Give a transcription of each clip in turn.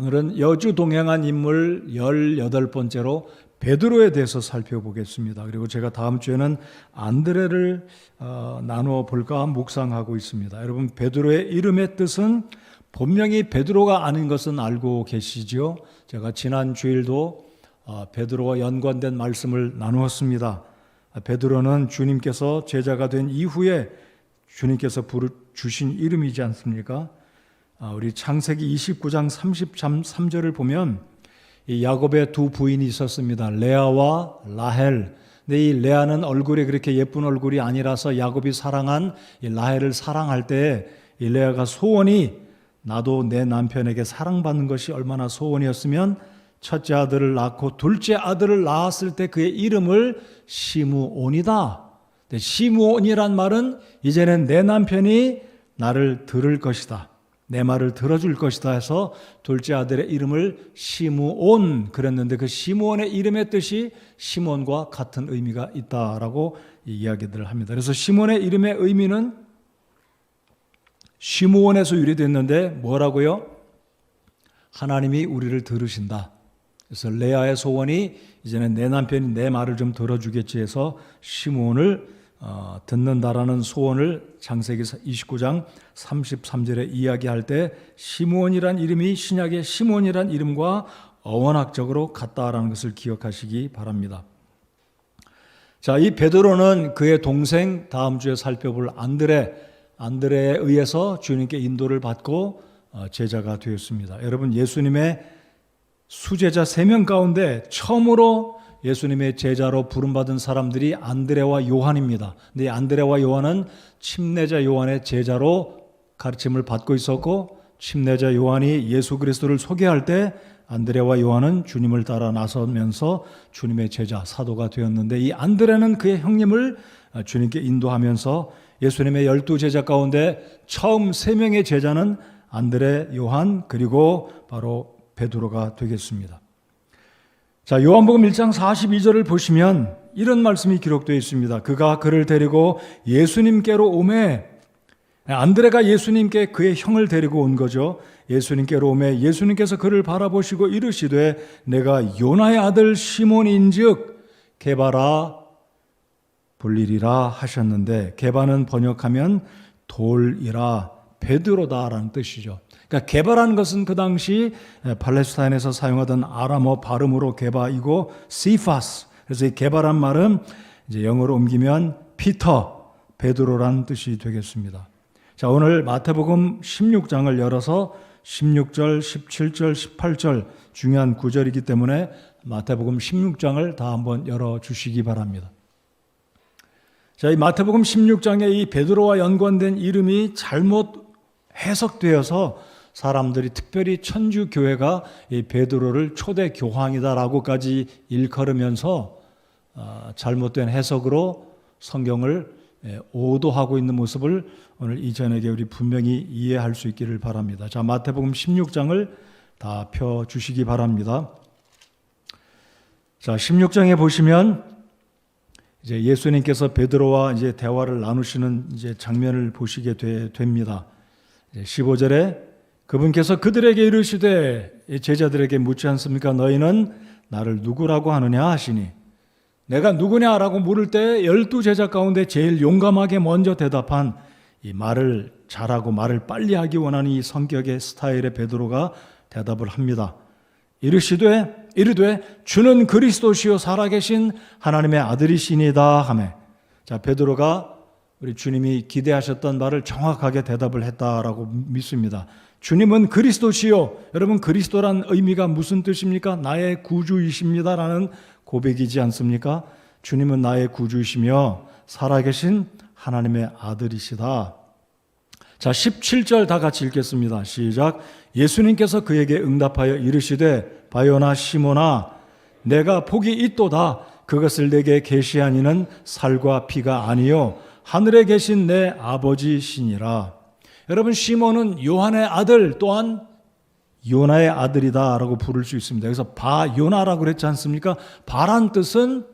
오늘은 여주 동행한 인물 18번째로 베드로에 대해서 살펴보겠습니다. 그리고 제가 다음 주에는 안드레를 나누어 볼까 묵상하고 있습니다. 여러분, 베드로의 이름의 뜻은 본명이 베드로가 아닌 것은 알고 계시죠? 제가 지난 주일도 베드로와 연관된 말씀을 나누었습니다. 베드로는 주님께서 제자가 된 이후에 주님께서 주신 이름이지 않습니까? 우리 창세기 29장 33절을 보면 이 야곱의 두 부인이 있었습니다. 레아와 라헬. 근데 이 레아는 얼굴이 그렇게 예쁜 얼굴이 아니라서 야곱이 사랑한 이 라헬을 사랑할 때 이 레아가 소원이 나도 내 남편에게 사랑받는 것이 얼마나 소원이었으면 첫째 아들을 낳고 둘째 아들을 낳았을 때 그의 이름을 시므온이다. 시므온이란 말은 이제는 내 남편이 나를 들을 것이다. 내 말을 들어줄 것이다 해서 둘째 아들의 이름을 시므온 그랬는데 그 시므온의 이름의 뜻이 시몬과 같은 의미가 있다라고 이야기들을 합니다. 그래서 시몬의 이름의 의미는 시므온에서 유래됐는데 뭐라고요? 하나님이 우리를 들으신다. 그래서 레아의 소원이 이제는 내 남편이 내 말을 좀 들어주겠지 해서 시므온을 듣는다라는 소원을 창세기 29장 33절에 이야기할 때 시므온이란 이름이 신약의 시몬이란 이름과 어원학적으로 같다라는 것을 기억하시기 바랍니다. 자, 이 베드로는 그의 동생 다음 주에 살펴볼 안드레에 의해서 주님께 인도를 받고 제자가 되었습니다. 여러분, 예수님의 수제자 3명 가운데 처음으로 예수님의 제자로 부름받은 사람들이 안드레와 요한입니다. 근데 이 안드레와 요한은 침례자 요한의 제자로 가르침을 받고 있었고 침례자 요한이 예수 그리스도를 소개할 때 안드레와 요한은 주님을 따라 나서면서 주님의 제자, 사도가 되었는데 이 안드레는 그의 형님을 주님께 인도하면서 예수님의 12제자 가운데 처음 3명의 제자는 안드레, 요한 그리고 바로 베드로가 되겠습니다. 자, 요한복음 1장 42절을 보시면 이런 말씀이 기록되어 있습니다. 그가 그를 데리고 예수님께로 오매, 안드레가 예수님께 그의 형을 데리고 온 거죠. 예수님께로 오매 예수님께서 그를 바라보시고 이르시되 내가 요나의 아들 시몬인즉 게바라 불리리라 하셨는데, 게바는 번역하면 돌이라 베드로다라는 뜻이죠. 그러니까 게바라는 것은 그 당시 팔레스타인에서 사용하던 아람어 발음으로 게바이고 시파스. 그래서 이 게바란 말은 이제 영어로 옮기면 피터, 베드로란 뜻이 되겠습니다. 자, 오늘 마태복음 16장을 열어서 16절, 17절, 18절 중요한 구절이기 때문에 마태복음 16장을 다 한번 열어 주시기 바랍니다. 자, 이 마태복음 16장에 이 베드로와 연관된 이름이 잘못 해석되어서 사람들이 특별히 천주교회가 이 베드로를 초대 교황이다라고까지 일컬으면서 잘못된 해석으로 성경을 오도하고 있는 모습을 오늘 이 저녁에 우리 분명히 이해할 수 있기를 바랍니다. 자, 마태복음 16장을 다 펴주시기 바랍니다. 자, 16장에 보시면 이제 예수님께서 베드로와 이제 대화를 나누시는 이제 장면을 보시게 됩니다. 15절에 그분께서 그들에게 이르시되 제자들에게 묻지 않습니까? 너희는 나를 누구라고 하느냐 하시니, 내가 누구냐라고 물을 때 12제자 가운데 제일 용감하게 먼저 대답한 이 말을 잘하고 말을 빨리 하기 원하는 이 성격의 스타일의 베드로가 대답을 합니다. 이르시되 주는 그리스도시요 살아계신 하나님의 아들이시니다 하매. 자, 베드로가 우리 주님이 기대하셨던 말을 정확하게 대답을 했다라고 믿습니다. 주님은 그리스도시요. 여러분, 그리스도란 의미가 무슨 뜻입니까? 나의 구주이십니다라는 고백이지 않습니까? 주님은 나의 구주이시며 살아계신 하나님의 아들이시다. 자, 17절 다 같이 읽겠습니다. 시작. 예수님께서 그에게 응답하여 이르시되 바요나 시몬아 내가 복이 있도다. 그것을 내게 계시한 이는 살과 피가 아니요 하늘에 계신 내 아버지시니라. 여러분, 시몬은 요한의 아들 또한 요나의 아들이다라고 부를 수 있습니다. 그래서 바요나라고 그랬지 않습니까? 바란 뜻은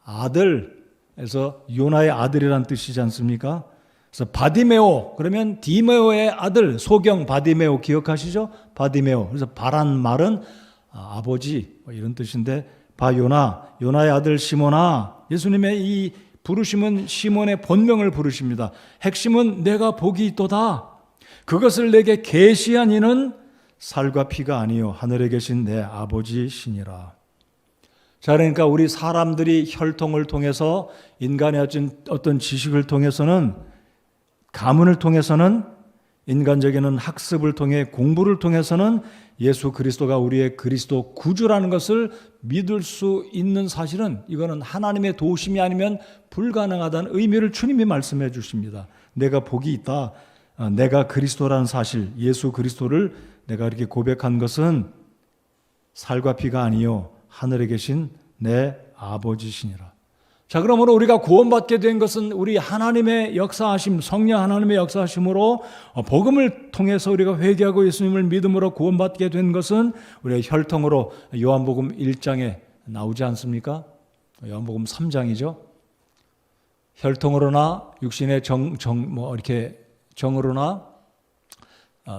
아들, 그래서 요나의 아들이란 뜻이지 않습니까? 그래서 바디메오, 그러면 디메오의 아들, 소경 바디메오 기억하시죠? 바디메오. 그래서 바란 말은 아버지 이런 뜻인데, 바요나, 요나의 아들 시몬아. 예수님의 이 부르심은 시몬의 본명을 부르십니다. 핵심은 내가 복이 있도다. 그것을 내게 계시한 이는 살과 피가 아니요 하늘에 계신 내 아버지시니라. 자, 그러니까 우리 사람들이 혈통을 통해서, 인간의 어떤 지식을 통해서는, 가문을 통해서는, 인간적인 학습을 통해, 공부를 통해서는 예수 그리스도가 우리의 그리스도 구주라는 것을 믿을 수 있는 사실은, 이거는 하나님의 도우심이 아니면 불가능하다는 의미를 주님이 말씀해 주십니다. 내가 복이 있다. 내가 그리스도라는 사실, 예수 그리스도를 내가 이렇게 고백한 것은 살과 피가 아니요 하늘에 계신 내 아버지시니라. 자, 그러므로 우리가 구원받게 된 것은 우리 하나님의 역사하심, 성령 하나님의 역사하심으로, 복음을 통해서 우리가 회개하고 예수님을 믿음으로 구원받게 된 것은 우리의 혈통으로 요한복음 1장에 나오지 않습니까? 요한복음 3장이죠. 혈통으로나 육신의 이렇게 정으로나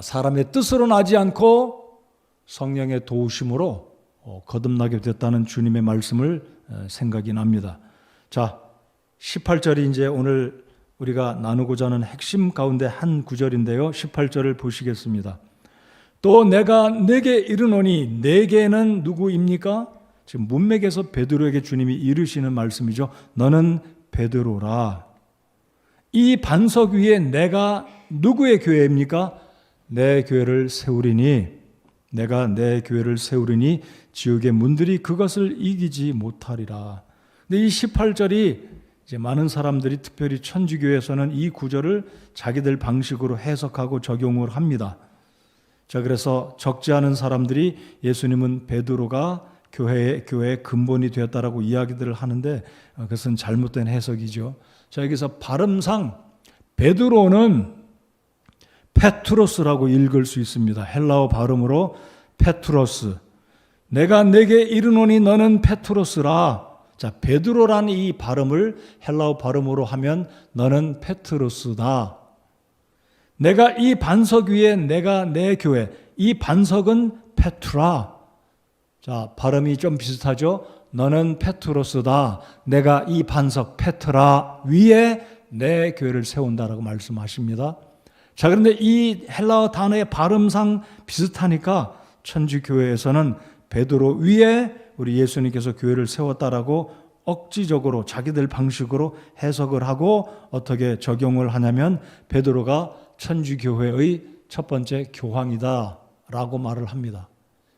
사람의 뜻으로 나지 않고 성령의 도우심으로 거듭나게 됐다는 주님의 말씀을 생각이 납니다. 자, 18절이 이제 오늘 우리가 나누고자 하는 핵심 가운데 한 구절인데요. 18절을 보시겠습니다. 또 내가 내게 이르노니, 내게는 누구입니까? 지금 문맥에서 베드로에게 주님이 이르시는 말씀이죠. 너는 베드로라. 이 반석 위에 내가 누구의 교회입니까? 내 교회를 세우리니, 내가 내 교회를 세우리니 지옥의 문들이 그것을 이기지 못하리라. 근데 이 18절이 이제 많은 사람들이, 특별히 천주교에서는 이 구절을 자기들 방식으로 해석하고 적용을 합니다. 자, 그래서 적지 않은 사람들이 예수님은 베드로가 교회의 근본이 되었다라고 이야기들을 하는데, 그것은 잘못된 해석이죠. 자, 여기서 발음상 베드로는 페트로스라고 읽을 수 있습니다. 헬라어 발음으로 페트로스. 내가 내게 이르노니 너는 페트로스라. 자, 베드로라는 이 발음을 헬라어 발음으로 하면 너는 페트로스다. 내가 이 반석 위에 내가 내 교회, 이 반석은 페트라. 자, 발음이 좀 비슷하죠? 너는 페트로스다. 내가 이 반석 페트라 위에 내 교회를 세운다라고 말씀하십니다. 자, 그런데 이 헬라어 단어의 발음상 비슷하니까 천주교회에서는 베드로 위에 우리 예수님께서 교회를 세웠다라고 억지적으로 자기들 방식으로 해석을 하고 어떻게 적용을 하냐면, 베드로가 천주교회의 첫 번째 교황이다라고 말을 합니다.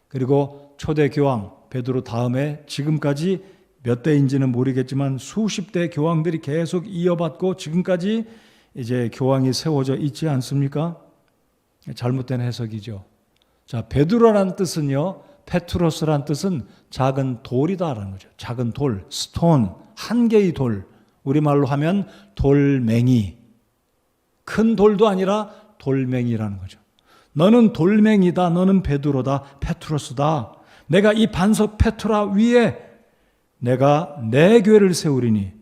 그리고 초대 교황 베드로 다음에 지금까지 몇 대인지는 모르겠지만 수십 대 교황들이 계속 이어받고 지금까지 이제 교황이 세워져 있지 않습니까? 잘못된 해석이죠. 자, 베드로라는 뜻은요, 페트로스라는 뜻은 작은 돌이다라는 거죠. 작은 돌, 스톤, 한 개의 돌. 우리말로 하면 돌멩이. 큰 돌도 아니라 돌멩이라는 거죠. 너는 돌멩이다. 너는 베드로다. 페트로스다. 내가 이 반석 페트라 위에 내가 내 교회를 세우리니.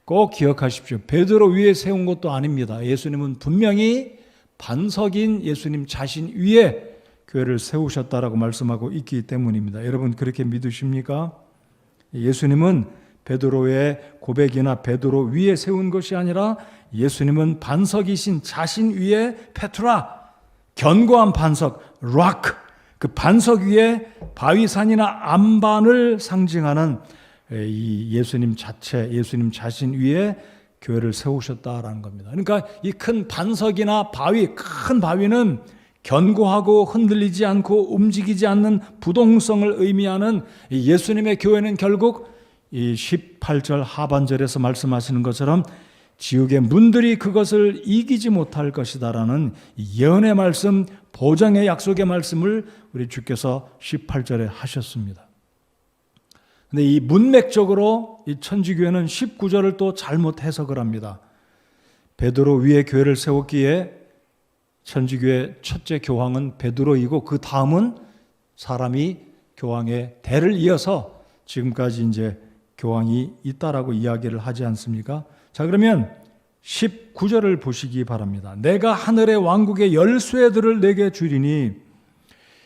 꼭 기억하십시오. 베드로 위에 세운 것도 아닙니다. 예수님은 분명히 반석인 예수님 자신 위에 교회를 세우셨다라고 말씀하고 있기 때문입니다. 여러분 그렇게 믿으십니까? 예수님은 베드로의 고백이나 베드로 위에 세운 것이 아니라 예수님은 반석이신 자신 위에 페트라, 견고한 반석, 락, 그 반석 위에 바위산이나 암반을 상징하는 이 예수님 자체, 예수님 자신 위에 교회를 세우셨다라는 겁니다. 그러니까 이 큰 반석이나 바위, 큰 바위는 견고하고 흔들리지 않고 움직이지 않는 부동성을 의미하는 예수님의 교회는 결국 이 18절 하반절에서 말씀하시는 것처럼 지옥의 문들이 그것을 이기지 못할 것이다라는 예언의 말씀, 보장의 약속의 말씀을 우리 주께서 18절에 하셨습니다. 근데 이 문맥적으로 이 천주교회는 19절을 또 잘못 해석을 합니다. 베드로 위에 교회를 세웠기에 천주교의 첫째 교황은 베드로이고 그 다음은 사람이 교황의 대를 이어서 지금까지 이제 교황이 있다라고 이야기를 하지 않습니까? 자, 그러면 19절을 보시기 바랍니다. 내가 하늘의 왕국의 열쇠들을 내게 주리니,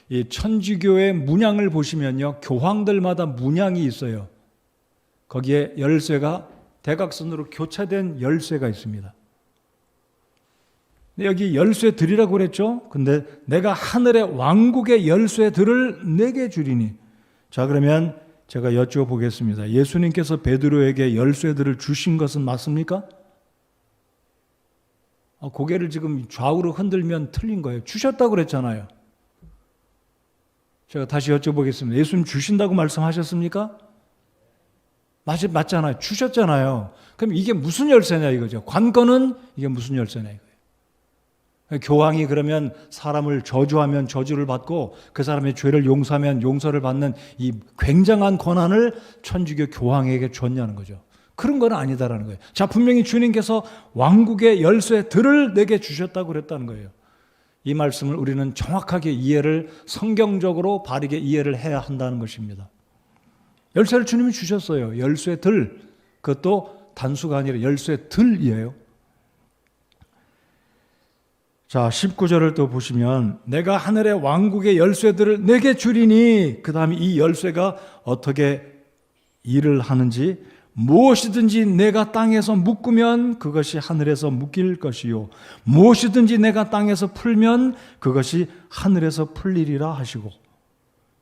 이 천주교의 문양을 보시면요, 교황들마다 문양이 있어요. 거기에 열쇠가 대각선으로 교차된 열쇠가 있습니다. 여기 열쇠들이라고 그랬죠? 근데 내가 하늘의 왕국의 열쇠들을 내게 주리니. 자, 그러면 제가 여쭤보겠습니다. 예수님께서 베드로에게 열쇠들을 주신 것은 맞습니까? 고개를 지금 좌우로 흔들면 틀린 거예요. 주셨다고 그랬잖아요. 제가 다시 여쭤보겠습니다. 예수님 주신다고 말씀하셨습니까? 맞잖아요. 주셨잖아요. 그럼 이게 무슨 열쇠냐 이거죠. 관건은 이게 무슨 열쇠냐 이거예요. 교황이 그러면 사람을 저주하면 저주를 받고 그 사람의 죄를 용서하면 용서를 받는 이 굉장한 권한을 천주교 교황에게 줬냐는 거죠. 그런 건 아니다라는 거예요. 자, 분명히 주님께서 왕국의 열쇠들을 내게 주셨다고 그랬다는 거예요. 이 말씀을 우리는 정확하게 이해를, 성경적으로 바르게 이해를 해야 한다는 것입니다. 열쇠를 주님이 주셨어요. 열쇠들, 그것도 단수가 아니라 열쇠들이에요. 자, 19절을 또 보시면 내가 하늘의 왕국의 열쇠들을 내게 주리니, 그 다음에 이 열쇠가 어떻게 일을 하는지, 무엇이든지 내가 땅에서 묶으면 그것이 하늘에서 묶일 것이요, 무엇이든지 내가 땅에서 풀면 그것이 하늘에서 풀리리라 하시고.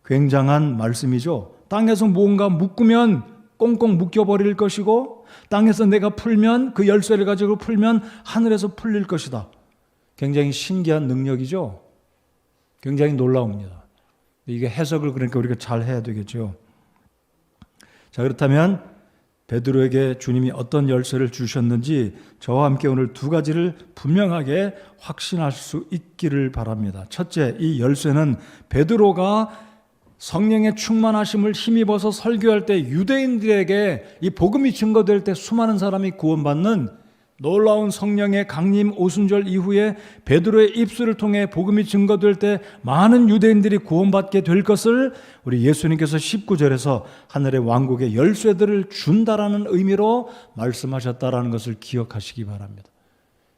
굉장한 말씀이죠. 땅에서 뭔가 묶으면 꽁꽁 묶여버릴 것이고, 땅에서 내가 풀면, 그 열쇠를 가지고 풀면 하늘에서 풀릴 것이다. 굉장히 신기한 능력이죠. 굉장히 놀라웁니다. 이게 해석을 그러니까 우리가 잘 해야 되겠죠. 자, 그렇다면 베드로에게 주님이 어떤 열쇠를 주셨는지 저와 함께 오늘 두 가지를 분명하게 확신할 수 있기를 바랍니다. 첫째, 이 열쇠는 베드로가 성령의 충만하심을 힘입어서 설교할 때 유대인들에게 이 복음이 증거될 때 수많은 사람이 구원받는 놀라운 성령의 강림 오순절 이후에 베드로의 입술을 통해 복음이 증거될 때 많은 유대인들이 구원받게 될 것을 우리 예수님께서 19절에서 하늘의 왕국의 열쇠들을 준다라는 의미로 말씀하셨다라는 것을 기억하시기 바랍니다.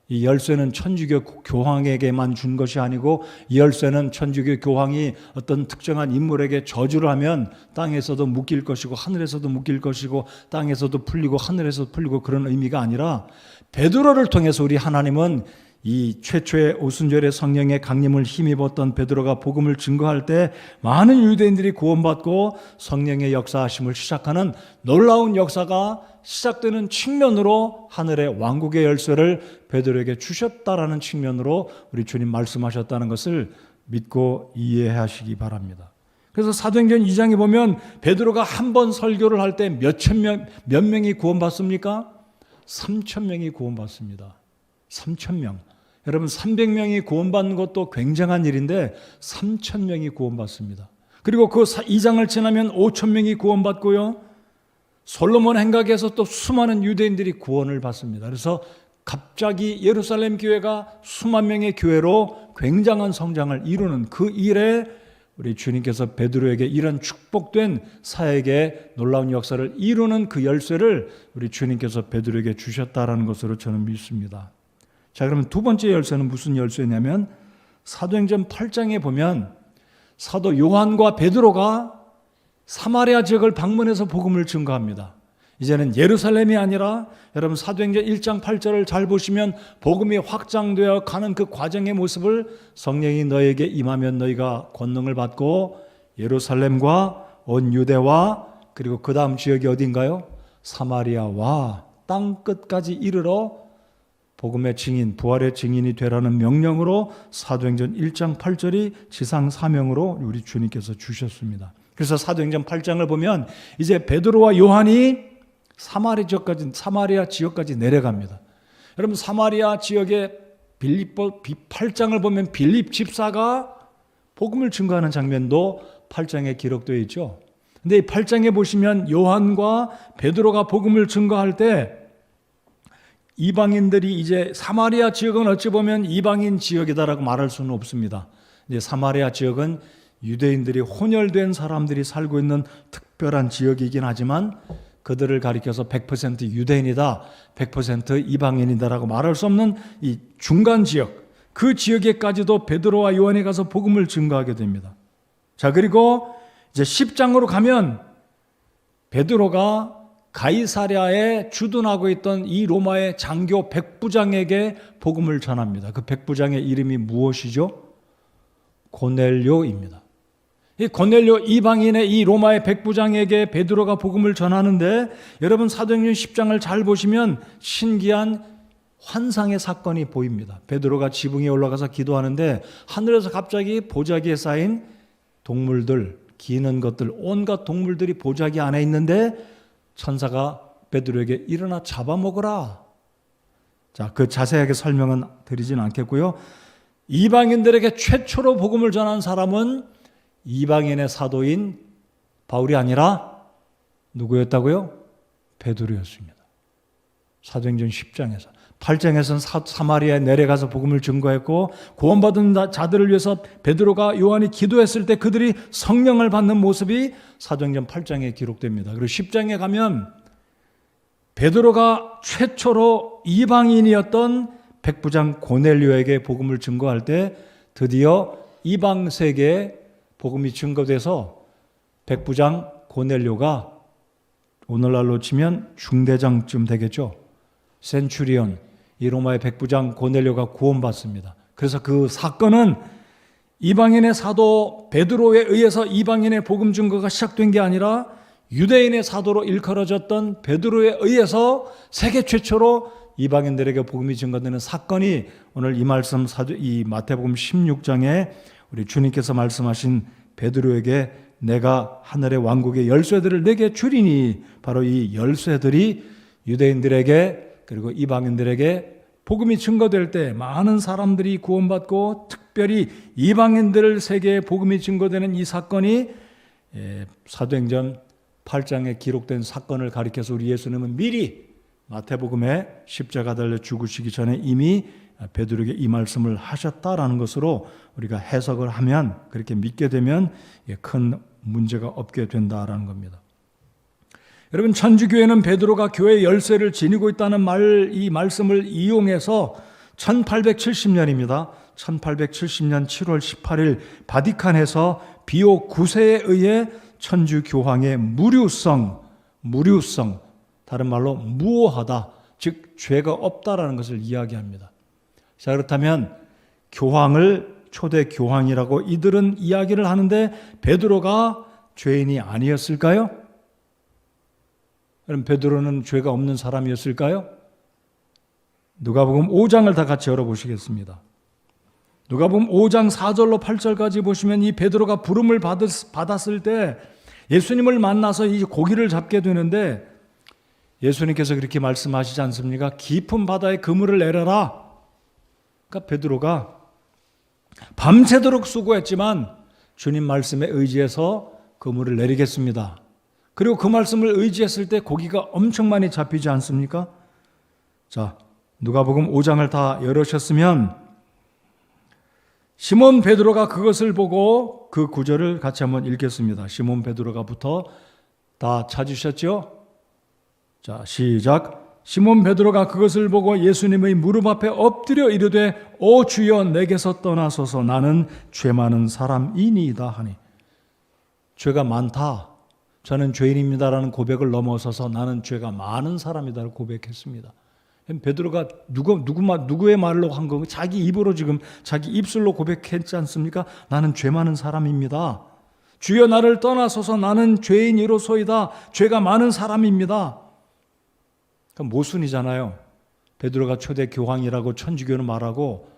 이 열쇠는 천주교 교황에게만 준 것이 아니고, 이 열쇠는 천주교 교황이 어떤 특정한 인물에게 저주를 하면 땅에서도 묶일 것이고 하늘에서도 묶일 것이고 땅에서도 풀리고 하늘에서도 풀리고 그런 의미가 아니라, 베드로를 통해서 우리 하나님은 이 최초의 오순절의 성령의 강림을 힘입었던 베드로가 복음을 증거할 때 많은 유대인들이 구원받고 성령의 역사하심을 시작하는 놀라운 역사가 시작되는 측면으로 하늘의 왕국의 열쇠를 베드로에게 주셨다라는 측면으로 우리 주님 말씀하셨다는 것을 믿고 이해하시기 바랍니다. 그래서 사도행전 2장에 보면 베드로가 한 번 설교를 할 때 몇 명이 구원받습니까? 3,000명이 구원받습니다. 3,000명. 여러분 300명이 구원받는 것도 굉장한 일인데 3,000명이 구원받습니다. 그리고 그 2장을 지나면 5,000명이 구원받고요. 솔로몬 행각에서 또 수많은 유대인들이 구원을 받습니다. 그래서 갑자기 예루살렘 교회가 수만 명의 교회로 굉장한 성장을 이루는 그 일에 우리 주님께서 베드로에게 이런 축복된 사역의 놀라운 역사를 이루는 그 열쇠를 우리 주님께서 베드로에게 주셨다라는 것으로 저는 믿습니다. 자, 그러면 두 번째 열쇠는 무슨 열쇠냐면 사도행전 8장에 보면 사도 요한과 베드로가 사마리아 지역을 방문해서 복음을 증거합니다. 이제는 예루살렘이 아니라 여러분 사도행전 1장 8절을 잘 보시면 복음이 확장되어 가는 그 과정의 모습을 성령이 너에게 임하면 너희가 권능을 받고 예루살렘과 온 유대와 그리고 그 다음 지역이 어딘가요? 사마리아와 땅 끝까지 이르러 복음의 증인, 부활의 증인이 되라는 명령으로 사도행전 1장 8절이 지상 사명으로 우리 주님께서 주셨습니다. 그래서 사도행전 8장을 보면 이제 베드로와 요한이 사마리아 지역까지 내려갑니다. 여러분 사마리아 지역의 빌립보 8장을 보면 빌립 집사가 복음을 증거하는 장면도 8장에 기록되어 있죠. 근데 이 8장에 보시면 요한과 베드로가 복음을 증거할 때 이방인들이 이제 사마리아 지역은 어찌 보면 이방인 지역이다라고 말할 수는 없습니다. 이제 사마리아 지역은 유대인들이 혼혈된 사람들이 살고 있는 특별한 지역이긴 하지만 그들을 가리켜서 100% 유대인이다, 100% 이방인이다라고 말할 수 없는 이 중간 지역, 그 지역에까지도 베드로와 요한이 가서 복음을 증거하게 됩니다. 자, 그리고 이제 10장으로 가면 베드로가 가이사랴에 주둔하고 있던 이 로마의 장교 백부장에게 복음을 전합니다. 그 백부장의 이름이 무엇이죠? 고넬료입니다. 이 고넬료 이방인의 이 로마의 백부장에게 베드로가 복음을 전하는데, 여러분 사도행전 10장을 잘 보시면 신기한 환상의 사건이 보입니다. 베드로가 지붕에 올라가서 기도하는데 하늘에서 갑자기 보자기에 쌓인 동물들, 기는 것들, 온갖 동물들이 보자기 안에 있는데 천사가 베드로에게 일어나 잡아먹어라. 자, 그 자세하게 설명은 드리진 않겠고요. 이방인들에게 최초로 복음을 전한 사람은 이방인의 사도인 바울이 아니라 누구였다고요? 베드로였습니다. 사도행전 10장에서. 8장에서는 사마리아에 내려가서 복음을 증거했고, 구원받은 자들을 위해서 베드로가 요한이 기도했을 때 그들이 성령을 받는 모습이 사도행전 8장에 기록됩니다. 그리고 10장에 가면 베드로가 최초로 이방인이었던 백부장 고넬료에게 복음을 증거할 때 드디어 이방 세계에 복음이 증거돼서 백부장 고넬료가 오늘날로 치면 중대장쯤 되겠죠. 센츄리온, 이 로마의 백부장 고넬료가 구원받습니다. 그래서 그 사건은 이방인의 사도 베드로에 의해서 이방인의 복음 증거가 시작된 게 아니라 유대인의 사도로 일컬어졌던 베드로에 의해서 세계 최초로 이방인들에게 복음이 증거되는 사건이 오늘 이 말씀 이 마태복음 16장에 우리 주님께서 말씀하신 베드로에게 내가 하늘의 왕국의 열쇠들을 내게 주리니, 바로 이 열쇠들이 유대인들에게 그리고 이방인들에게 복음이 증거될 때 많은 사람들이 구원받고 특별히 이방인들 세계에 복음이 증거되는 이 사건이 사도행전 8장에 기록된 사건을 가리켜서 우리 예수님은 미리 마태복음에 십자가 달려 죽으시기 전에 이미 베드로에게 이 말씀을 하셨다라는 것으로 우리가 해석을 하면, 그렇게 믿게 되면 큰 문제가 없게 된다라는 겁니다. 여러분, 천주교회는 베드로가 교회의 열쇠를 지니고 있다는 이 말씀을 이용해서 1870년입니다. 1870년 7월 18일 바티칸에서 비오 9세에 의해 천주교황의 무류성, 다른 말로 무오하다, 즉 죄가 없다라는 것을 이야기합니다. 자, 그렇다면 교황을 초대 교황이라고 이들은 이야기를 하는데 베드로가 죄인이 아니었을까요? 그럼 베드로는 죄가 없는 사람이었을까요? 누가복음 5장을 다 같이 열어보시겠습니다. 누가복음 5장 4절로 8절까지 보시면 이 베드로가 부름을 받았을 때 예수님을 만나서 이 고기를 잡게 되는데 예수님께서 그렇게 말씀하시지 않습니까? 깊은 바다에 그물을 내려라. 그러니까 베드로가 밤새도록 수고했지만 주님 말씀에 의지해서 그물을 내리겠습니다. 그리고 그 말씀을 의지했을 때 고기가 엄청 많이 잡히지 않습니까? 자, 누가복음 5장을 다 열으셨으면 시몬 베드로가 그것을 보고 그 구절을 같이 한번 읽겠습니다. 시몬 베드로가부터 다 찾으셨죠? 자, 시작. 시몬 베드로가 그것을 보고 예수님의 무릎 앞에 엎드려 이르되 오 주여 내게서 떠나소서 나는 죄 많은 사람이니이다 하니. 죄가 많다, 저는 죄인입니다라는 고백을 넘어서서 나는 죄가 많은 사람이다라고 고백했습니다. 베드로가 누구의 말로 한 거? 자기 입으로 지금 자기 입술로 고백했지 않습니까? 나는 죄 많은 사람입니다. 주여 나를 떠나소서 나는 죄인이로소이다. 죄가 많은 사람입니다. 모순이잖아요. 베드로가 초대 교황이라고 천주교는 말하고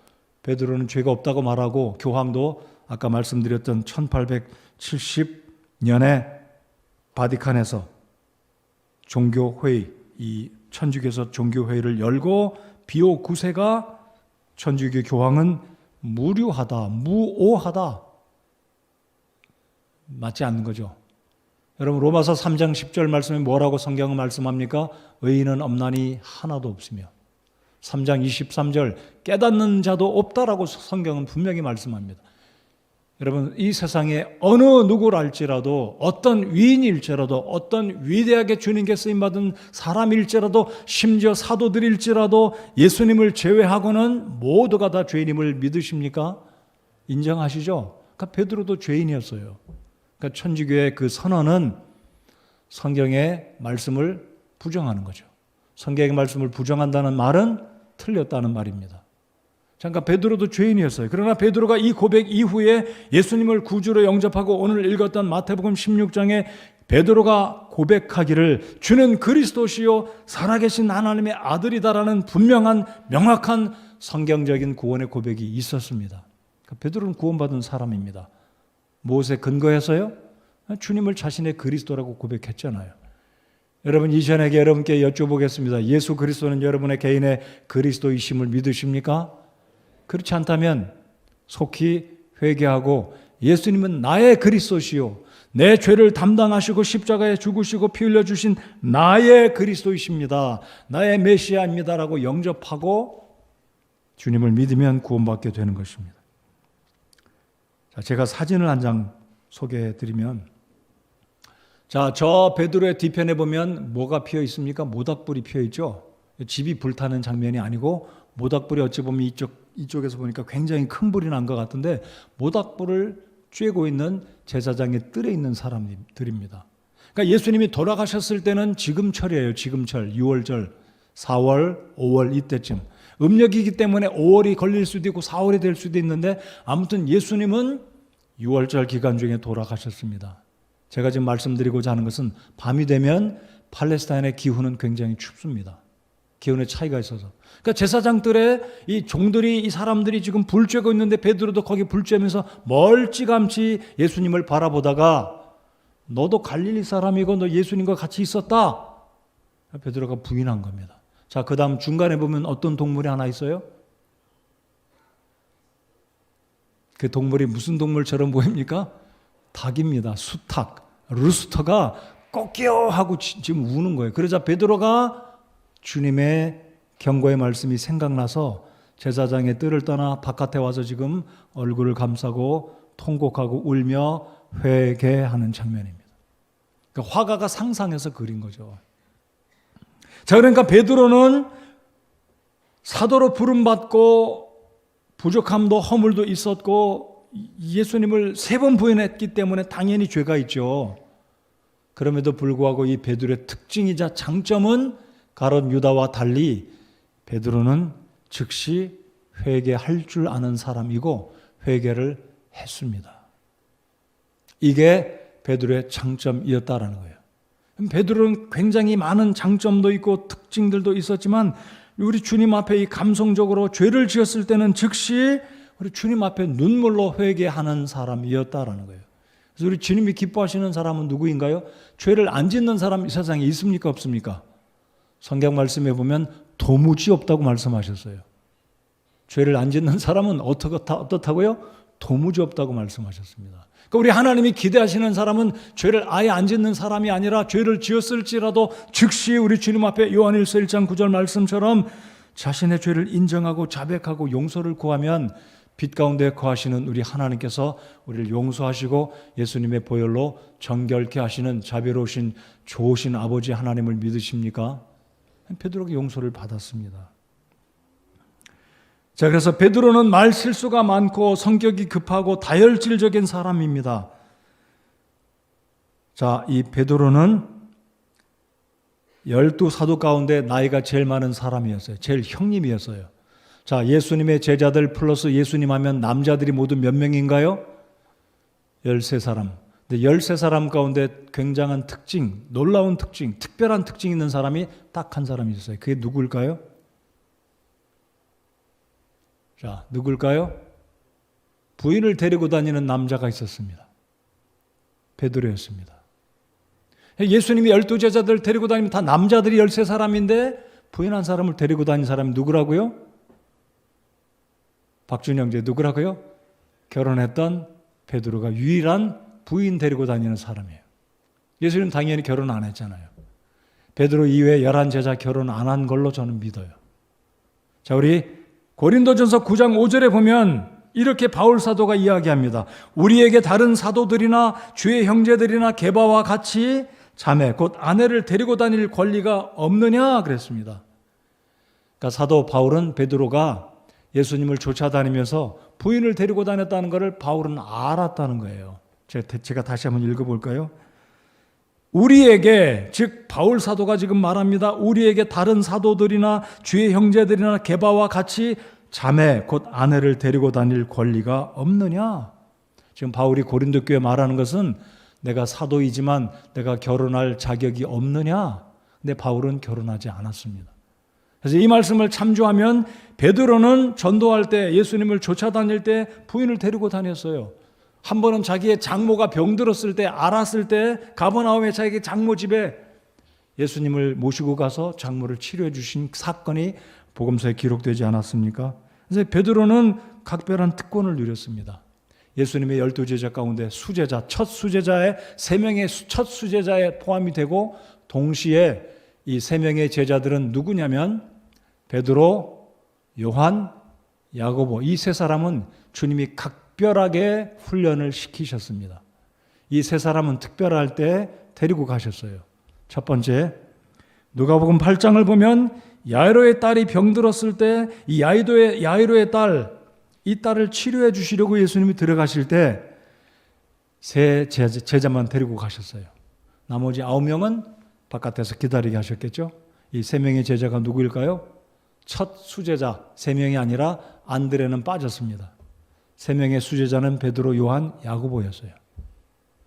베드로는 죄가 없다고 말하고 교황도 아까 말씀드렸던 1870년에 바티칸에서 종교회의, 이 천주교에서 종교회의를 열고 비오 9세가 천주교 교황은 무류하다, 무오하다, 맞지 않는 거죠. 여러분 로마서 3장 10절 말씀에 뭐라고 성경은 말씀합니까? 의인은 없나니 하나도 없으며. 3장 23절 깨닫는 자도 없다라고 성경은 분명히 말씀합니다. 여러분, 이 세상에 어느 누구랄지라도, 어떤 위인일지라도, 어떤 위대하게 주님께 쓰임받은 사람일지라도, 심지어 사도들일지라도 예수님을 제외하고는 모두가 다 죄인임을 믿으십니까? 인정하시죠? 그러니까 베드로도 죄인이었어요. 그러니까 천주교의 그 선언은 성경의 말씀을 부정하는 거죠. 성경의 말씀을 부정한다는 말은 틀렸다는 말입니다. 잠깐, 베드로도 죄인이었어요. 그러나 베드로가 이 고백 이후에 예수님을 구주로 영접하고 오늘 읽었던 마태복음 16장에 베드로가 고백하기를 주는 그리스도시요 살아계신 하나님의 아들이다라는 분명한 명확한 성경적인 구원의 고백이 있었습니다. 베드로는 구원받은 사람입니다. 무엇에 근거해서요? 주님을 자신의 그리스도라고 고백했잖아요. 여러분, 이전에게 여러분께 여쭤보겠습니다. 예수 그리스도는 여러분의 개인의 그리스도이심을 믿으십니까? 그렇지 않다면 속히 회개하고 예수님은 나의 그리스도시요 내 죄를 담당하시고 십자가에 죽으시고 피 흘려주신 나의 그리스도이십니다. 나의 메시아입니다라고 영접하고 주님을 믿으면 구원받게 되는 것입니다. 자, 제가 사진을 한 장 소개해드리면, 자, 저 베드로의 뒤편에 보면 뭐가 피어 있습니까? 모닥불이 피어 있죠. 집이 불타는 장면이 아니고 모닥불이 어찌 보면 이쪽에서 보니까 굉장히 큰 불이 난 것 같은데 모닥불을 쬐고 있는 제사장의 뜰에 있는 사람들입니다. 그러니까 예수님이 돌아가셨을 때는 지금철이에요. 지금철, 6월절, 4월, 5월 이때쯤. 음력이기 때문에 5월이 걸릴 수도 있고 4월이 될 수도 있는데 아무튼 예수님은 6월절 기간 중에 돌아가셨습니다. 제가 지금 말씀드리고자 하는 것은 밤이 되면 팔레스타인의 기후는 굉장히 춥습니다. 기온의 차이가 있어서. 그러니까 제사장들의 이 종들이, 이 사람들이 지금 불 쬐고 있는데 베드로도 거기 불 쬐면서 멀찌감치 예수님을 바라보다가 너도 갈릴리 사람이고 너 예수님과 같이 있었다. 베드로가 부인한 겁니다. 자, 그 다음 중간에 보면 어떤 동물이 하나 있어요? 그 동물이 무슨 동물처럼 보입니까? 닭입니다. 수탉. 루스터가 꼬끼요 하고 지금 우는 거예요. 그러자 베드로가 주님의 경고의 말씀이 생각나서 제사장의 뜰을 떠나 바깥에 와서 지금 얼굴을 감싸고 통곡하고 울며 회개하는 장면입니다. 그러니까 화가가 상상해서 그린 거죠. 자, 그러니까 베드로는 사도로 부름받고 부족함도 허물도 있었고 예수님을 3번 부인했기 때문에 당연히 죄가 있죠. 그럼에도 불구하고 이 베드로의 특징이자 장점은 가룟 유다와 달리 베드로는 즉시 회개할 줄 아는 사람이고 회개를 했습니다. 이게 베드로의 장점이었다라는 거예요. 베드로는 굉장히 많은 장점도 있고 특징들도 있었지만 우리 주님 앞에 이 감성적으로 죄를 지었을 때는 즉시 우리 주님 앞에 눈물로 회개하는 사람이었다라는 거예요. 그래서 우리 주님이 기뻐하시는 사람은 누구인가요? 죄를 안 짓는 사람 이 세상에 있습니까? 없습니까? 성경 말씀에 보면 도무지 없다고 말씀하셨어요. 죄를 안 짓는 사람은 어떻다고요? 도무지 없다고 말씀하셨습니다. 그러니까 우리 하나님이 기대하시는 사람은 죄를 아예 안 짓는 사람이 아니라 죄를 지었을지라도 즉시 우리 주님 앞에 요한일서 1장 9절 말씀처럼 자신의 죄를 인정하고 자백하고 용서를 구하면 빛 가운데 거하시는 우리 하나님께서 우리를 용서하시고 예수님의 보혈로 정결케 하시는 자비로우신 좋으신 아버지 하나님을 믿으십니까? 베드로가 용서를 받았습니다. 자, 그래서 베드로는 말 실수가 많고 성격이 급하고 다혈질적인 사람입니다. 자, 이 베드로는 12사도 가운데 나이가 제일 많은 사람이었어요. 제일 형님이었어요. 자, 예수님의 제자들 플러스 예수님 하면 남자들이 모두 몇 명인가요? 13사람. 근데 13사람 가운데 굉장한 특징, 놀라운 특징, 특별한 특징 있는 사람이 딱 한 사람이 있었어요. 그게 누굴까요? 자, 누굴까요? 부인을 데리고 다니는 남자가 있었습니다. 베드로였습니다. 예수님이 12제자들 데리고 다니면 다 남자들이 13사람인데 부인 한 사람을 데리고 다닌 사람이 누구라고요? 박준영 형제 누구라고요? 결혼했던 베드로가 유일한 부인 데리고 다니는 사람이에요. 예수님 당연히 결혼 안 했잖아요. 베드로 이외에 11제자 결혼 안 한 걸로 저는 믿어요. 자, 우리 고린도전서 9장 5절에 보면 이렇게 바울 사도가 이야기합니다. 우리에게 다른 사도들이나 주의 형제들이나 게바와 같이 자매 곧 아내를 데리고 다닐 권리가 없느냐 그랬습니다. 그러니까 사도 바울은 베드로가 예수님을 쫓아다니면서 부인을 데리고 다녔다는 것을 바울은 알았다는 거예요. 제가 다시 한번 읽어볼까요? 우리에게, 즉 바울 사도가 지금 말합니다. 우리에게 다른 사도들이나 주의 형제들이나 게바와 같이 자매 곧 아내를 데리고 다닐 권리가 없느냐? 지금 바울이 고린도 교회에 말하는 것은 내가 사도이지만 내가 결혼할 자격이 없느냐? 근데 바울은 결혼하지 않았습니다. 그래서 이 말씀을 참조하면 베드로는 전도할 때 예수님을 쫓아다닐 때 부인을 데리고 다녔어요. 한 번은 자기의 장모가 병들었을 때 알았을 때 가버나움에 자기 장모 집에 예수님을 모시고 가서 장모를 치료해 주신 사건이 복음서에 기록되지 않았습니까? 그래서 베드로는 각별한 특권을 누렸습니다. 예수님의 12제자 가운데 수제자, 첫 수제자의 3명의 첫 수제자에 포함이 되고 동시에 이 3명의 제자들은 누구냐면 베드로, 요한, 야고보 이 3사람은 주님이 각별하게 훈련을 시키셨습니다. 이 3사람은 특별할 때 데리고 가셨어요. 첫 번째, 누가복음 8장을 보면 야이로의 딸이 병들었을 때 이 야이로의 딸, 이 딸을 치료해 주시려고 예수님이 들어가실 때 세 제자만 데리고 가셨어요. 나머지 9명은 바깥에서 기다리게 하셨겠죠. 이 3명의 제자가 누구일까요? 첫 수제자 3명이 아니라 안드레는 빠졌습니다. 3명의 수제자는 베드로, 요한, 야고보였어요.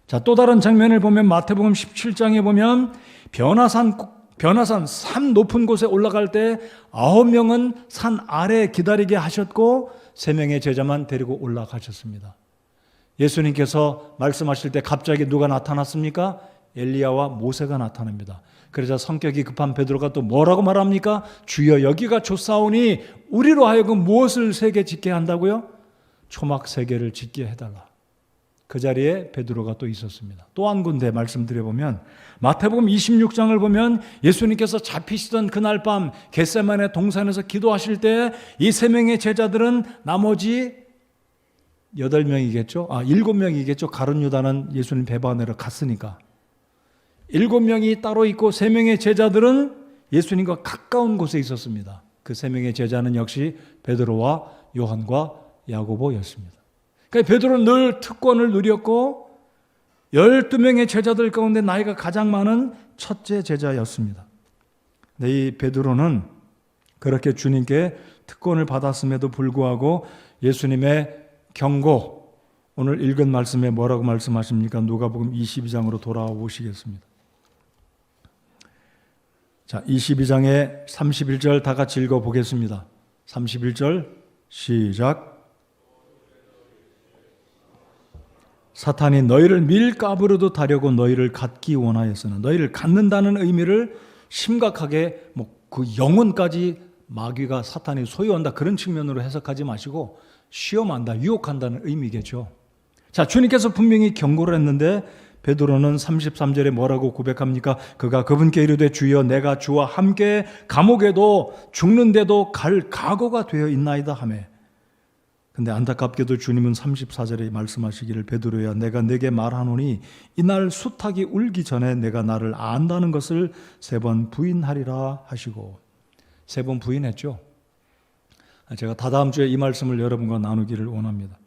자, 또 다른 장면을 보면 마태복음 17장에 보면 변화산 산 높은 곳에 올라갈 때 9명은 산 아래에 기다리게 하셨고 3명의 제자만 데리고 올라가셨습니다. 예수님께서 말씀하실 때 갑자기 누가 나타났습니까? 엘리야와 모세가 나타납니다. 그러자 성격이 급한 베드로가 또 뭐라고 말합니까? 주여 여기가 좋사오니 우리로 하여금 무엇을 3개 짓게 한다고요? 초막 3개를 짓게 해달라. 그 자리에 베드로가 또 있었습니다. 또 한 군데 말씀드려보면 마태복음 26장을 보면 예수님께서 잡히시던 그날 밤 겟세마네 동산에서 기도하실 때 이 3명의 제자들은 나머지 7명이겠죠. 가룟 유다는 예수님 배반하러 갔으니까 7명이 따로 있고 3명의 제자들은 예수님과 가까운 곳에 있었습니다. 그 3명의 제자는 역시 베드로와 요한과 야고보였습니다. 그러니까 베드로는 늘 특권을 누렸고 12명의 제자들 가운데 나이가 가장 많은 첫째 제자였습니다. 이 베드로는 그렇게 주님께 특권을 받았음에도 불구하고 예수님의 경고, 오늘 읽은 말씀에 뭐라고 말씀하십니까? 누가복음 22장으로 돌아와 보시겠습니다. 자, 22장의 31절 다 같이 읽어보겠습니다. 31절 시작. 사탄이 너희를 밀가부르듯 하려고 너희를 갖기 원하였으나 너희를 갖는다는 의미를 심각하게 그 영혼까지 마귀가 사탄이 소유한다 그런 측면으로 해석하지 마시고 시험한다, 유혹한다는 의미겠죠. 자, 주님께서 분명히 경고를 했는데 베드로는 33절에 뭐라고 고백합니까? 그가 그분께 이르되 주여 내가 주와 함께 감옥에도 죽는데도 갈 각오가 되어 있나이다 하매. 근데 안타깝게도 주님은 34절에 말씀하시기를 베드로야 내가 내게 말하노니 이날 수탉이 울기 전에 내가 나를 안다는 것을 3번 부인하리라 하시고 3번 부인했죠. 제가 다다음 주에 이 말씀을 여러분과 나누기를 원합니다.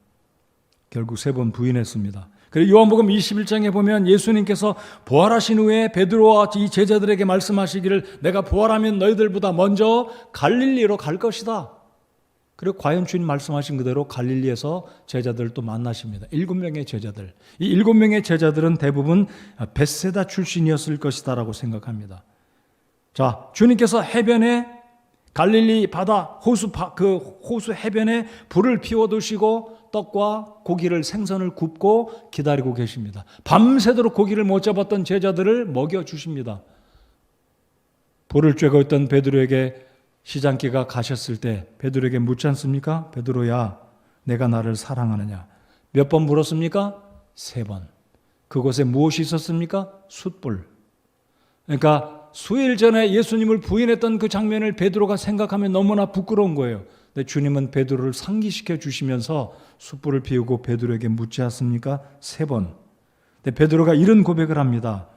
결국 3번 부인했습니다. 그리고 요한복음 21장에 보면 예수님께서 부활하신 후에 베드로와 이 제자들에게 말씀하시기를 내가 부활하면 너희들보다 먼저 갈릴리로 갈 것이다. 그리고 과연 주님 말씀하신 그대로 갈릴리에서 제자들을 또 만나십니다. 7명의 제자들. 이 7명의 제자들은 대부분 벳세다 출신이었을 것이다 라고 생각합니다. 자, 주님께서 해변에 갈릴리 바다 호수 해변에 불을 피워두시고 떡과 고기를 생선을 굽고 기다리고 계십니다. 밤새도록 고기를 못 잡았던 제자들을 먹여주십니다. 불을 쬐고 있던 베드로에게 시장기가 가셨을 때 베드로에게 묻지 않습니까? 베드로야 내가 나를 사랑하느냐? 몇 번 물었습니까? 3번. 그곳에 무엇이 있었습니까? 숯불. 그러니까 수일 전에 예수님을 부인했던 그 장면을 베드로가 생각하면 너무나 부끄러운 거예요. 근데 주님은 베드로를 상기시켜 주시면서 숯불을 피우고 베드로에게 묻지 않습니까? 3번. 근데 베드로가 이런 고백을 합니다.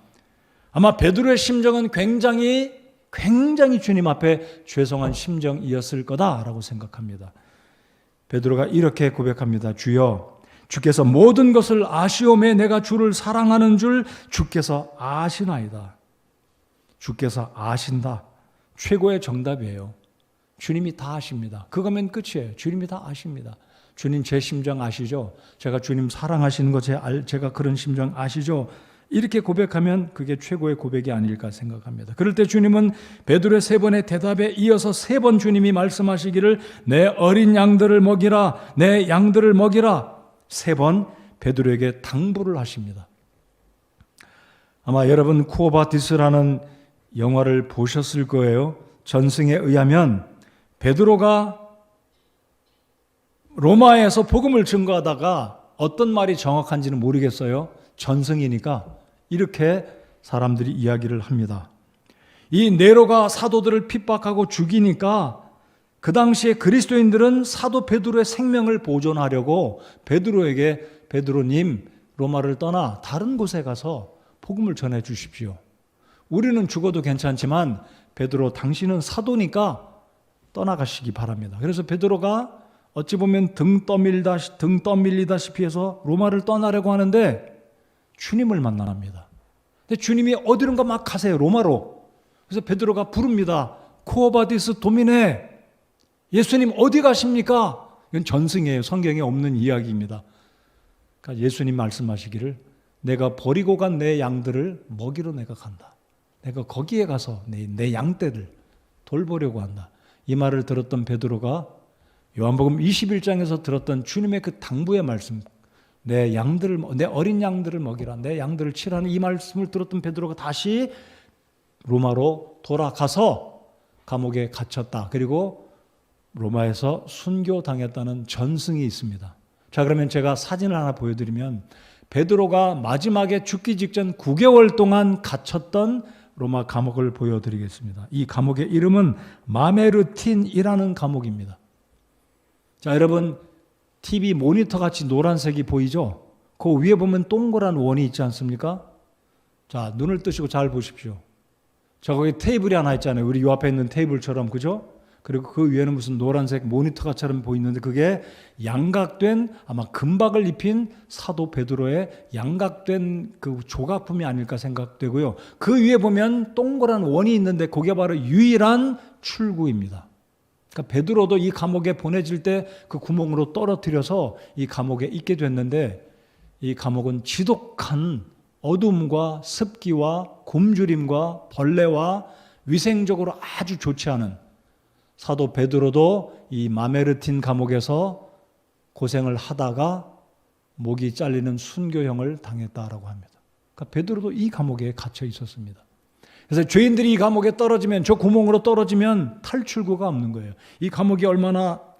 아마 베드로의 심정은 굉장히 주님 앞에 죄송한 심정이었을 거다라고 생각합니다. 베드로가 이렇게 고백합니다. 주여, 주께서 모든 것을 아시오매 내가 주를 사랑하는 줄 주께서 아시나이다. 주께서 아신다. 최고의 정답이에요. 주님이 다 아십니다. 그거면 끝이에요. 주님이 다 아십니다. 주님 제 심정 아시죠? 제가 주님 사랑하시는 거 제가 그런 심정 아시죠? 이렇게 고백하면 그게 최고의 고백이 아닐까 생각합니다. 그럴 때 주님은 베드로의 3번의 대답에 이어서 3번 주님이 말씀하시기를 내 어린 양들을 먹이라, 내 양들을 먹이라 3번 베드로에게 당부를 하십니다. 아마 여러분 쿠오바디스라는 영화를 보셨을 거예요. 전승에 의하면 베드로가 로마에서 복음을 증거하다가 어떤 말이 정확한지는 모르겠어요. 전승이니까 이렇게 사람들이 이야기를 합니다. 이 네로가 사도들을 핍박하고 죽이니까 그 당시에 그리스도인들은 사도 베드로의 생명을 보존하려고 베드로에게 베드로님 로마를 떠나 다른 곳에 가서 복음을 전해 주십시오. 우리는 죽어도 괜찮지만 베드로 당신은 사도니까 떠나가시기 바랍니다. 그래서 베드로가 어찌 보면 등 떠밀리다시피 해서 로마를 떠나려고 하는데 주님을 만납니다. 근데 주님이 어디론가 막 가세요. 로마로. 그래서 베드로가 부릅니다. 쿠오바디스 도미네. 예수님 어디 가십니까? 이건 전승이에요. 성경에 없는 이야기입니다. 그러니까 예수님 말씀하시기를 내가 버리고 간 내 양들을 먹이러 내가 간다. 내가 거기에 가서 내 양떼를 돌보려고 한다. 이 말을 들었던 베드로가 요한복음 21장에서 들었던 주님의 그 당부의 말씀, 내 어린 양들을 먹이라, 내 양들을 치라는 이 말씀을 들었던 베드로가 다시 로마로 돌아가서 감옥에 갇혔다. 그리고 로마에서 순교당했다는 전승이 있습니다. 자, 그러면 제가 사진을 하나 보여드리면 베드로가 마지막에 죽기 직전 9개월 동안 갇혔던 로마 감옥을 보여드리겠습니다. 이 감옥의 이름은 마메르틴이라는 감옥입니다. 자, 여러분 TV 모니터 같이 노란색이 보이죠? 그 위에 보면 동그란 원이 있지 않습니까? 자, 눈을 뜨시고 잘 보십시오. 저 거기 테이블이 하나 있잖아요. 우리 요 앞에 있는 테이블처럼, 그죠? 그리고 그 위에는 무슨 노란색 모니터처럼 보이는데 그게 양각된 아마 금박을 입힌 사도 베드로의 양각된 그 조각품이 아닐까 생각되고요. 그 위에 보면 동그란 원이 있는데 그게 바로 유일한 출구입니다. 그러니까 베드로도 이 감옥에 보내질 때 그 구멍으로 떨어뜨려서 이 감옥에 있게 됐는데 이 감옥은 지독한 어둠과 습기와 곰주림과 벌레와 위생적으로 아주 좋지 않은 사도 베드로도 이 마메르틴 감옥에서 고생을 하다가 목이 잘리는 순교형을 당했다라고 합니다. 그러니까 베드로도 이 감옥에 갇혀 있었습니다. 그래서 죄인들이 이 감옥에 떨어지면, 저 구멍으로 떨어지면 탈출구가 없는 거예요. 이 감옥이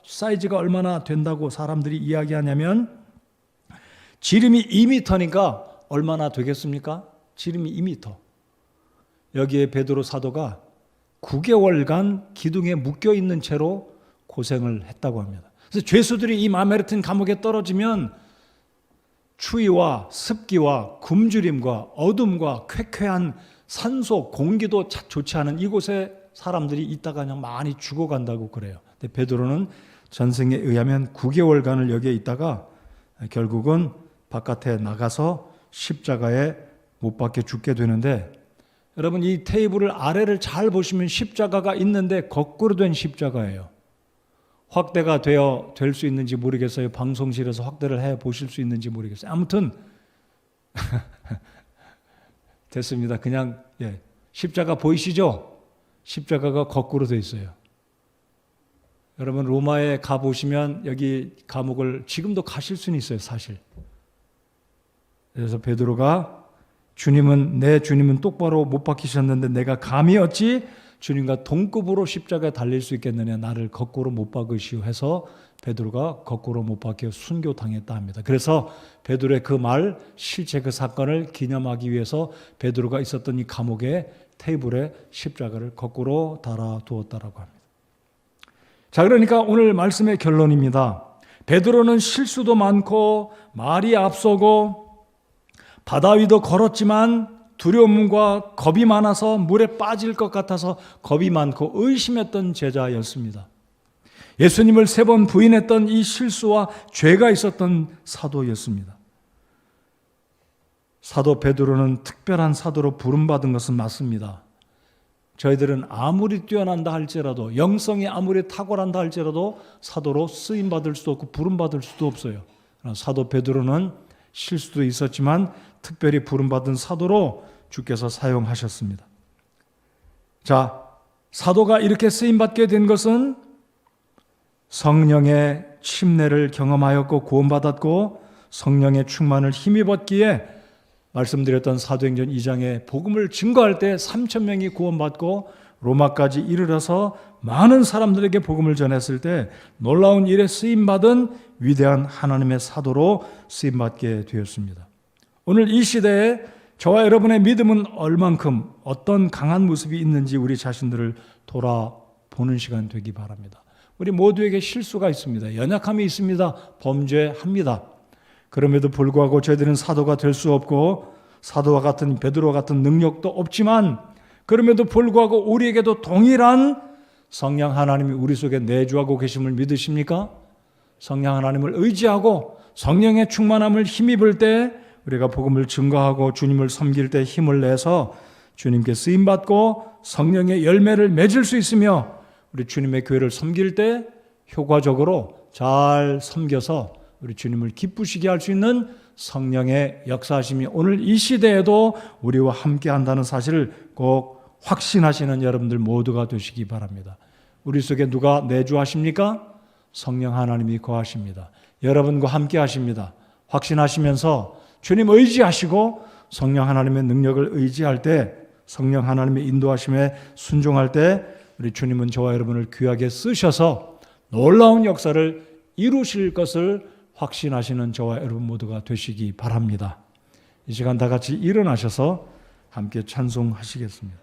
사이즈가 얼마나 된다고 사람들이 이야기하냐면 지름이 2m니까 얼마나 되겠습니까? 지름이 2m. 여기에 베드로 사도가 9개월간 기둥에 묶여있는 채로 고생을 했다고 합니다. 그래서 죄수들이 이 마메르틴 감옥에 떨어지면 추위와 습기와 굶주림과 어둠과 쾌쾌한 산소, 공기도 좋지 않은 이곳에 사람들이 있다가 그냥 많이 죽어간다고 그래요. 근데 베드로는 전승에 의하면 9개월간을 여기에 있다가 결국은 바깥에 나가서 십자가에 못 박혀 죽게 되는데, 여러분 이 테이블을 아래를 잘 보시면 십자가가 있는데 거꾸로 된 십자가예요. 확대가 될 수 있는지 모르겠어요. 방송실에서 확대를 해 보실 수 있는지 모르겠어요. 아무튼 됐습니다. 그냥 십자가 보이시죠? 십자가가 거꾸로 돼 있어요. 여러분 로마에 가보시면 여기 감옥을 지금도 가실 수는 있어요. 사실. 그래서 베드로가 내 주님은 똑바로 못 박히셨는데 내가 감히 어찌 주님과 동급으로 십자가에 달릴 수 있겠느냐, 나를 거꾸로 못 박으시오 해서 베드로가 거꾸로 못 박혀 순교당했다 합니다. 그래서 베드로의 그 말, 실제 그 사건을 기념하기 위해서 베드로가 있었던 이 감옥의 테이블에 십자가를 거꾸로 달아두었다라고 합니다. 자, 그러니까 오늘 말씀의 결론입니다. 베드로는 실수도 많고 말이 앞서고 바다 위도 걸었지만 두려움과 겁이 많아서 물에 빠질 것 같아서 겁이 많고 의심했던 제자였습니다. 예수님을 3번 부인했던 이 실수와 죄가 있었던 사도였습니다. 사도 베드로는 특별한 사도로 부름받은 것은 맞습니다. 저희들은 아무리 뛰어난다 할지라도, 영성이 아무리 탁월한다 할지라도 사도로 쓰임받을 수도 없고 부름받을 수도 없어요. 사도 베드로는 실수도 있었지만 특별히 부름받은 사도로 주께서 사용하셨습니다. 자, 사도가 이렇게 쓰임받게 된 것은 성령의 침례를 경험하였고 구원받았고 성령의 충만을 힘입었기에 말씀드렸던 사도행전 2장에 복음을 증거할 때 3,000명이 구원받고 로마까지 이르러서 많은 사람들에게 복음을 전했을 때 놀라운 일에 쓰임받은 위대한 하나님의 사도로 쓰임받게 되었습니다. 오늘 이 시대에 저와 여러분의 믿음은 얼만큼 어떤 강한 모습이 있는지 우리 자신들을 돌아보는 시간 되기 바랍니다. 우리 모두에게 실수가 있습니다. 연약함이 있습니다. 범죄합니다. 그럼에도 불구하고 저희들은 사도가 될 수 없고 사도와 같은 베드로와 같은 능력도 없지만 그럼에도 불구하고 우리에게도 동일한 성령 하나님이 우리 속에 내주하고 계심을 믿으십니까? 성령 하나님을 의지하고 성령의 충만함을 힘입을 때 우리가 복음을 증거하고 주님을 섬길 때 힘을 내서 주님께 쓰임받고 성령의 열매를 맺을 수 있으며 우리 주님의 교회를 섬길 때 효과적으로 잘 섬겨서 우리 주님을 기쁘시게 할 수 있는 성령의 역사하심이 오늘 이 시대에도 우리와 함께 한다는 사실을 꼭 확신하시는 여러분들 모두가 되시기 바랍니다. 우리 속에 누가 내주하십니까? 성령 하나님이 거하십니다. 여러분과 함께 하십니다. 확신하시면서 주님 의지하시고 성령 하나님의 능력을 의지할 때 성령 하나님의 인도하심에 순종할 때 우리 주님은 저와 여러분을 귀하게 쓰셔서 놀라운 역사를 이루실 것을 확신하시는 저와 여러분 모두가 되시기 바랍니다. 이 시간 다 같이 일어나셔서 함께 찬송하시겠습니다.